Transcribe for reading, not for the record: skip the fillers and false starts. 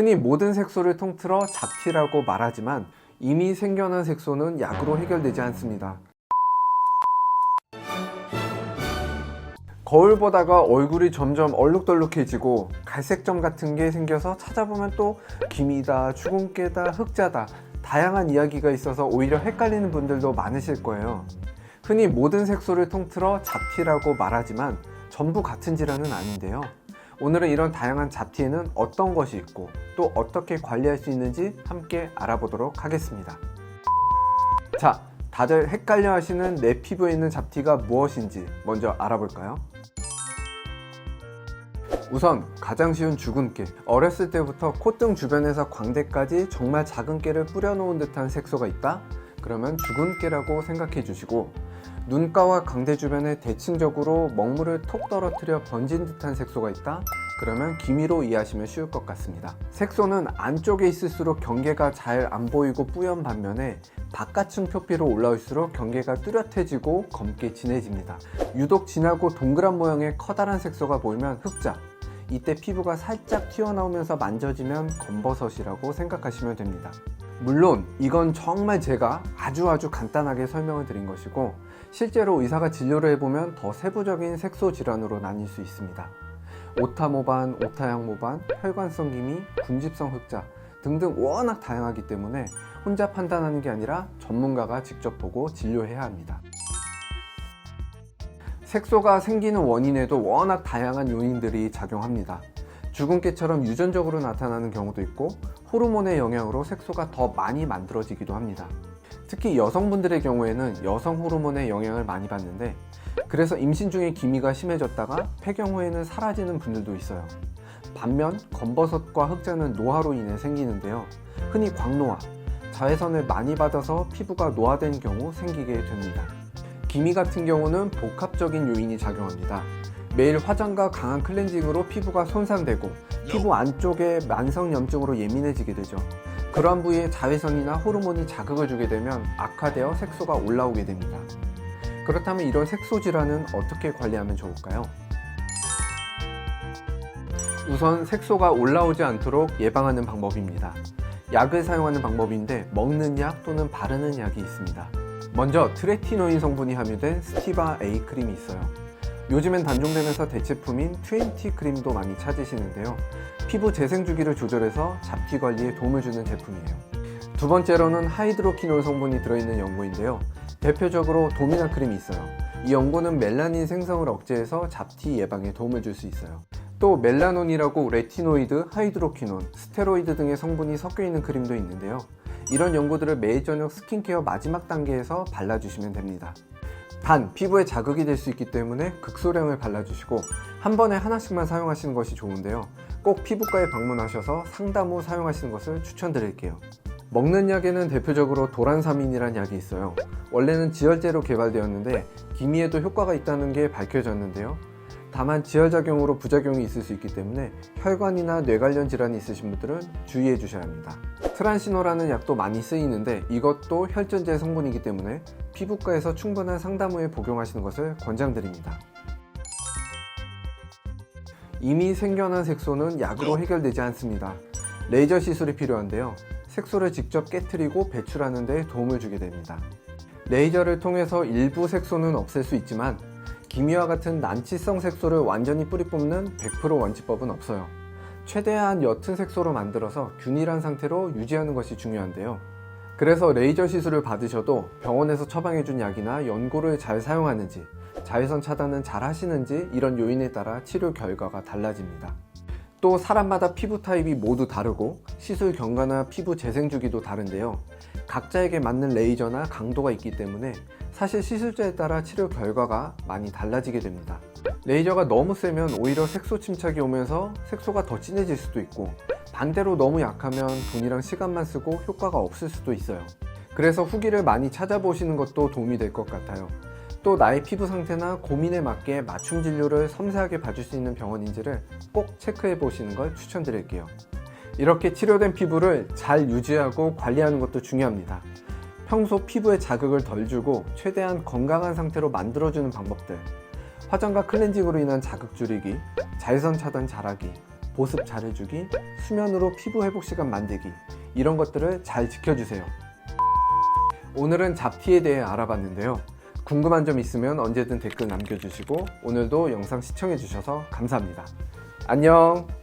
흔히 모든 색소를 통틀어 잡티라고 말하지만 이미 생겨난 색소는 약으로 해결되지 않습니다. 거울 보다가 얼굴이 점점 얼룩덜룩해지고 갈색점 같은 게 생겨서 찾아보면 또 기미다, 주근깨다, 흑자다 다양한 이야기가 있어서 오히려 헷갈리는 분들도 많으실 거예요. 흔히 모든 색소를 통틀어 잡티라고 말하지만 전부 같은 질환은 아닌데요. 오늘은 이런 다양한 잡티에는 어떤 것이 있고 또 어떻게 관리할 수 있는지 함께 알아보도록 하겠습니다. 자, 다들 헷갈려 하시는 내 피부에 있는 잡티가 무엇인지 먼저 알아볼까요? 우선 가장 쉬운 주근깨. 어렸을 때부터 콧등 주변에서 광대까지 정말 작은 깨를 뿌려놓은 듯한 색소가 있다? 그러면 주근깨라고 생각해 주시고, 눈가와 광대 주변에 대칭적으로 먹물을 톡 떨어뜨려 번진 듯한 색소가 있다? 그러면 기미로 이해하시면 쉬울 것 같습니다. 색소는 안쪽에 있을수록 경계가 잘 안 보이고 뿌연 반면에 바깥층 표피로 올라올수록 경계가 뚜렷해지고 검게 진해집니다. 유독 진하고 동그란 모양의 커다란 색소가 보이면 흑자, 이때 피부가 살짝 튀어나오면서 만져지면 검버섯이라고 생각하시면 됩니다. 물론 이건 정말 제가 아주 간단하게 설명을 드린 것이고, 실제로 의사가 진료를 해보면 더 세부적인 색소 질환으로 나뉠 수 있습니다. 오타모반, 오타양모반, 혈관성 기미, 군집성 흑자 등등 워낙 다양하기 때문에 혼자 판단하는 게 아니라 전문가가 직접 보고 진료해야 합니다. 색소가 생기는 원인에도 워낙 다양한 요인들이 작용합니다. 주근깨처럼 유전적으로 나타나는 경우도 있고, 호르몬의 영향으로 색소가 더 많이 만들어지기도 합니다. 특히 여성분들의 경우에는 여성 호르몬의 영향을 많이 받는데, 그래서 임신 중에 기미가 심해졌다가 폐경 후에는 사라지는 분들도 있어요. 반면 검버섯과 흑자는 노화로 인해 생기는데요. 흔히 광노화, 자외선을 많이 받아서 피부가 노화된 경우 생기게 됩니다. 기미 같은 경우는 복합적인 요인이 작용합니다. 매일 화장과 강한 클렌징으로 피부가 손상되고 피부 안쪽에 만성염증으로 예민해지게 되죠. 그러한 부위에 자외선이나 호르몬이 자극을 주게 되면 악화되어 색소가 올라오게 됩니다. 그렇다면 이런 색소 질환은 어떻게 관리하면 좋을까요? 우선 색소가 올라오지 않도록 예방하는 방법입니다. 약을 사용하는 방법인데 먹는 약 또는 바르는 약이 있습니다. 먼저 트레티노인 성분이 함유된 스티바 A 크림이 있어요. 요즘엔 단종되면서 대체품인 20 크림도 많이 찾으시는데요. 피부 재생 주기를 조절해서 잡티 관리에 도움을 주는 제품이에요. 두 번째로는 하이드로키놀 성분이 들어있는 연고인데요. 대표적으로 도미나 크림이 있어요. 이 연고는 멜라닌 생성을 억제해서 잡티 예방에 도움을 줄 수 있어요. 또 멜라논이라고 레티노이드, 하이드로키논, 스테로이드 등의 성분이 섞여 있는 크림도 있는데요. 이런 연고들을 매일 저녁 스킨케어 마지막 단계에서 발라주시면 됩니다. 단, 피부에 자극이 될 수 있기 때문에 극소량을 발라주시고 한 번에 하나씩만 사용하시는 것이 좋은데요. 꼭 피부과에 방문하셔서 상담 후 사용하시는 것을 추천드릴게요. 먹는 약에는 대표적으로 도란사민이라는 약이 있어요. 원래는 지혈제로 개발되었는데 기미에도 효과가 있다는 게 밝혀졌는데요. 다만 지혈작용으로 부작용이 있을 수 있기 때문에 혈관이나 뇌 관련 질환이 있으신 분들은 주의해 주셔야 합니다. 트란시노라는 약도 많이 쓰이는데 이것도 혈전제 성분이기 때문에 피부과에서 충분한 상담 후에 복용하시는 것을 권장드립니다. 이미 생겨난 색소는 약으로 해결되지 않습니다. 레이저 시술이 필요한데요. 색소를 직접 깨트리고 배출하는 데 도움을 주게 됩니다. 레이저를 통해서 일부 색소는 없앨 수 있지만 기미와 같은 난치성 색소를 완전히 뿌리 뽑는 100% 원치법은 없어요. 최대한 옅은 색소로 만들어서 균일한 상태로 유지하는 것이 중요한데요. 그래서 레이저 시술을 받으셔도 병원에서 처방해준 약이나 연고를 잘 사용하는지, 자외선 차단은 잘 하시는지 이런 요인에 따라 치료 결과가 달라집니다. 또 사람마다 피부 타입이 모두 다르고 시술 경과나 피부 재생 주기도 다른데요. 각자에게 맞는 레이저나 강도가 있기 때문에 사실 시술자에 따라 치료 결과가 많이 달라지게 됩니다. 레이저가 너무 세면 오히려 색소 침착이 오면서 색소가 더 진해질 수도 있고, 반대로 너무 약하면 돈이랑 시간만 쓰고 효과가 없을 수도 있어요. 그래서 후기를 많이 찾아보시는 것도 도움이 될 것 같아요. 또 나의 피부 상태나 고민에 맞게 맞춤 진료를 섬세하게 봐줄 수 있는 병원인지를 꼭 체크해 보시는 걸 추천드릴게요. 이렇게 치료된 피부를 잘 유지하고 관리하는 것도 중요합니다. 평소 피부에 자극을 덜 주고 최대한 건강한 상태로 만들어주는 방법들, 화장과 클렌징으로 인한 자극 줄이기, 자외선 차단 잘하기, 보습 잘해주기, 수면으로 피부 회복 시간 만들기, 이런 것들을 잘 지켜주세요. 오늘은 잡티에 대해 알아봤는데요. 궁금한 점 있으면 언제든 댓글 남겨주시고 오늘도 영상 시청해주셔서 감사합니다. 안녕!